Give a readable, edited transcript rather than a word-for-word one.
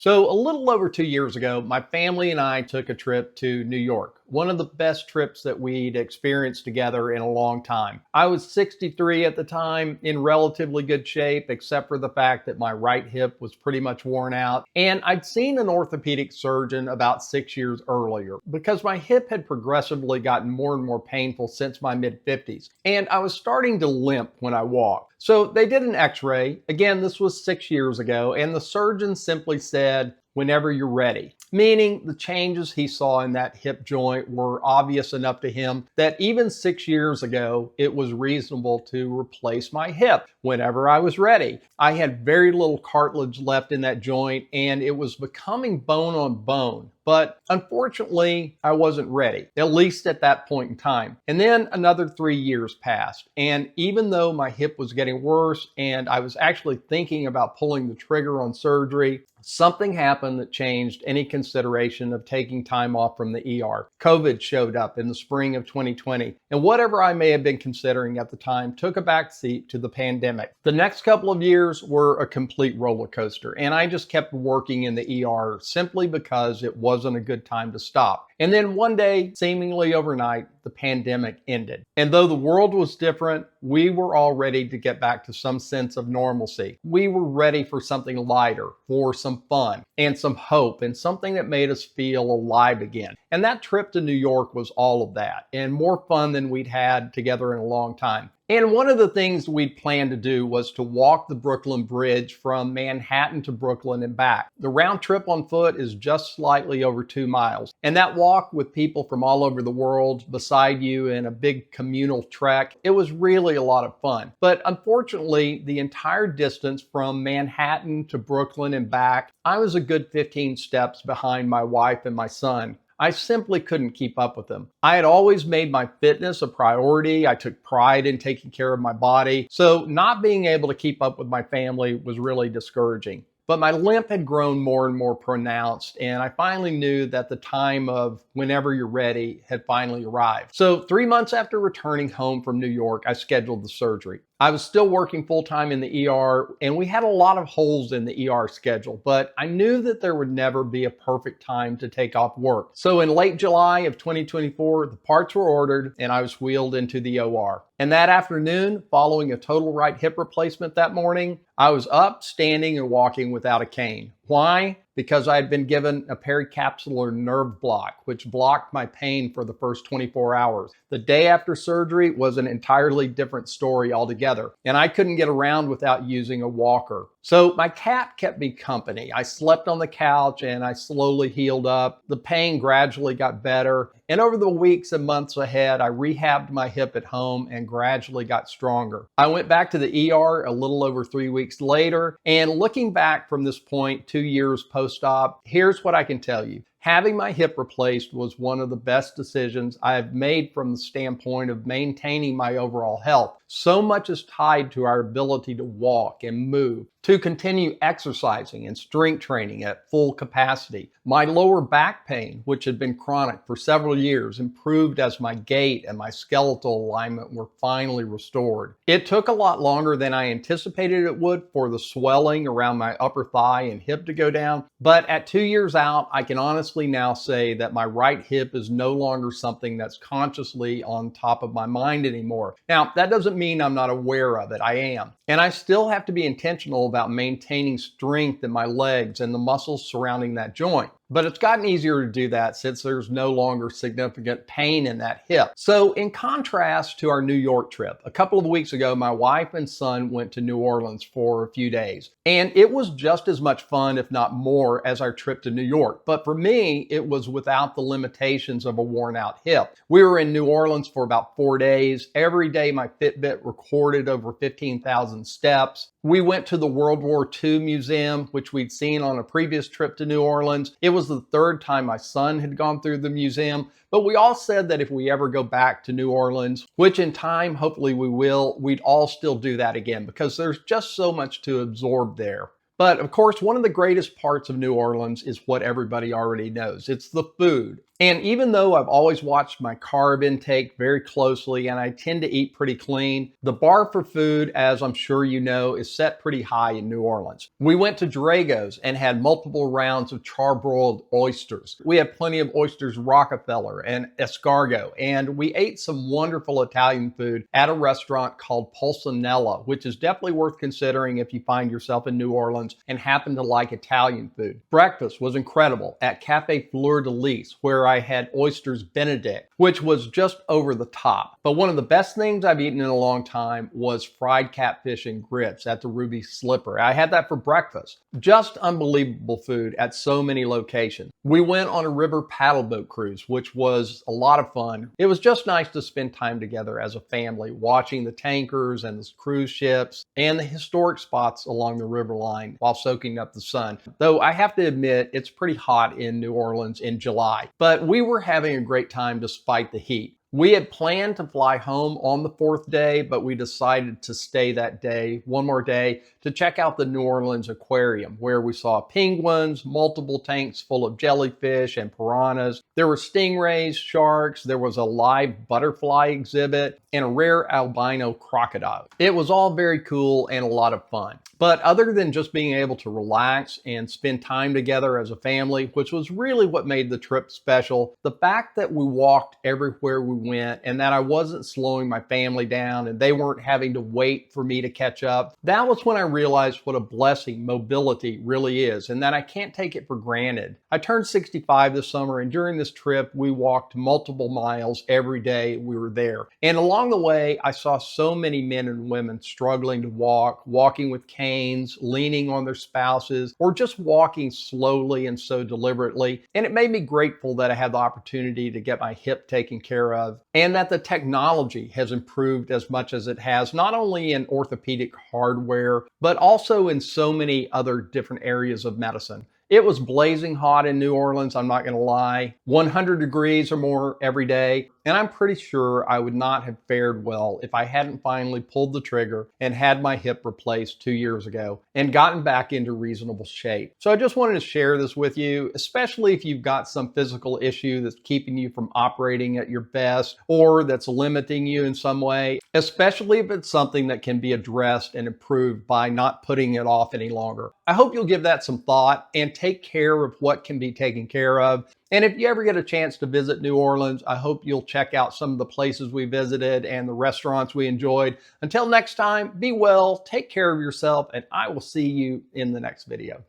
So, a little over 2 years ago, my family and I took a trip to New York, one of the best trips that we'd experienced together in a long time. I was 63 at the time, in relatively good shape, except for the fact that my right hip was pretty much worn out. And I'd seen an orthopedic surgeon about 6 years earlier because my hip had progressively gotten more and more painful since my mid 50s. And I was starting to limp when I walked. So they did an x-ray. Again, this was 6 years ago, and the surgeon simply said, whenever you're ready. Meaning the changes he saw in that hip joint were obvious enough to him that even 6 years ago, it was reasonable to replace my hip whenever I was ready. I had very little cartilage left in that joint, and it was becoming bone on bone. But unfortunately, I wasn't ready, at least at that point in time. And then another 3 years passed. And even though my hip was getting worse and I was actually thinking about pulling the trigger on surgery, something happened that changed any consideration of taking time off from the ER. COVID showed up in the spring of 2020, and whatever I may have been considering at the time took a backseat to the pandemic. The next couple of years were a complete roller coaster, and I just kept working in the ER simply because it wasn't a good time to stop. And then one day, seemingly overnight, the pandemic ended. And though the world was different, we were all ready to get back to some sense of normalcy. We were ready for something lighter, for some fun and some hope, and something that made us feel alive again. And that trip to New York was all of that, and more fun than we'd had together in a long time. And one of the things we'd planned to do was to walk the Brooklyn Bridge from Manhattan to Brooklyn and back. The round trip on foot is just slightly over 2 miles. And that walk with people from all over the world beside you in a big communal trek, it was really a lot of fun. But unfortunately, the entire distance from Manhattan to Brooklyn and back, I was a good 15 steps behind my wife and my son. I simply couldn't keep up with them. I had always made my fitness a priority. I took pride in taking care of my body. So not being able to keep up with my family was really discouraging. But my limp had grown more and more pronounced, and I finally knew that the time of whenever you're ready had finally arrived. So 3 months after returning home from New York, I scheduled the surgery. I was still working full-time in the ER, and we had a lot of holes in the ER schedule, but I knew that there would never be a perfect time to take off work. So in late July of 2024, the parts were ordered and I was wheeled into the OR. And that afternoon, following a total right hip replacement that morning, I was up, standing, and walking without a cane. Why? Because I had been given a pericapsular nerve block, which blocked my pain for the first 24 hours. The day after surgery was an entirely different story altogether, and I couldn't get around without using a walker. So my cat kept me company. I slept on the couch and I slowly healed up. The pain gradually got better. And over the weeks and months ahead, I rehabbed my hip at home and gradually got stronger. I went back to the ER a little over 3 weeks later. And looking back from this point, 2 years post-op, here's what I can tell you. Having my hip replaced was one of the best decisions I have made from the standpoint of maintaining my overall health. So much is tied to our ability to walk and move, to continue exercising and strength training at full capacity. My lower back pain, which had been chronic for several years, improved as my gait and my skeletal alignment were finally restored. It took a lot longer than I anticipated it would for the swelling around my upper thigh and hip to go down, but at 2 years out, I can honestly now say that my right hip is no longer something that's consciously on top of my mind anymore. Now, that doesn't mean I'm not aware of it. I am. And I still have to be intentional about maintaining strength in my legs and the muscles surrounding that joint. But it's gotten easier to do that since there's no longer significant pain in that hip. So in contrast to our New York trip, a couple of weeks ago, my wife and son went to New Orleans for a few days. And it was just as much fun, if not more, as our trip to New York. But for me, it was without the limitations of a worn out hip. We were in New Orleans for about 4 days. Every day my Fitbit recorded over 15,000 steps. We went to the World War II Museum, which we'd seen on a previous trip to New Orleans. It was the third time my son had gone through the museum, but we all said that if we ever go back to New Orleans, which in time, hopefully we will, we'd all still do that again because there's just so much to absorb there. But of course, one of the greatest parts of New Orleans is what everybody already knows. It's the food. And even though I've always watched my carb intake very closely and I tend to eat pretty clean, the bar for food, as I'm sure you know, is set pretty high in New Orleans. We went to Drago's and had multiple rounds of charbroiled oysters. We had plenty of oysters Rockefeller and escargot, and we ate some wonderful Italian food at a restaurant called Pulcinella, which is definitely worth considering if you find yourself in New Orleans and happen to like Italian food. Breakfast was incredible at Cafe Fleur de Lis, where I had oysters Benedict, which was just over the top. But one of the best things I've eaten in a long time was fried catfish and grits at the Ruby Slipper. I had that for breakfast. Just unbelievable food at so many locations. We went on a river paddleboat cruise, which was a lot of fun. It was just nice to spend time together as a family, watching the tankers and the cruise ships and the historic spots along the river line while soaking up the sun. Though I have to admit, it's pretty hot in New Orleans in July. But we were having a great time despite the heat. We had planned to fly home on the fourth day, but we decided to stay that day, one more day, to check out the New Orleans aquarium, where we saw penguins, multiple tanks full of jellyfish and piranhas. There were stingrays, sharks, there was a live butterfly exhibit, and a rare albino crocodile. It was all very cool and a lot of fun. But other than just being able to relax and spend time together as a family, which was really what made the trip special, the fact that we walked everywhere we went and that I wasn't slowing my family down and they weren't having to wait for me to catch up, that was when I realized what a blessing mobility really is and that I can't take it for granted. I turned 65 this summer, and during this trip, we walked multiple miles every day we were there. And along the way, I saw so many men and women struggling to walk, walking with canes, leaning on their spouses, or just walking slowly and so deliberately. And it made me grateful that I had the opportunity to get my hip taken care of, and that the technology has improved as much as it has, not only in orthopedic hardware, but also in so many other different areas of medicine. It was blazing hot in New Orleans, I'm not going to lie, 100 degrees or more every day, and I'm pretty sure I would not have fared well if I hadn't finally pulled the trigger and had my hip replaced 2 years ago and gotten back into reasonable shape. So I just wanted to share this with you, especially if you've got some physical issue that's keeping you from operating at your best or that's limiting you in some way, especially if it's something that can be addressed and improved by not putting it off any longer. I hope you'll give that some thought and take care of what can be taken care of. And if you ever get a chance to visit New Orleans, I hope you'll check out some of the places we visited and the restaurants we enjoyed. Until next time, be well, take care of yourself, and I will see you in the next video.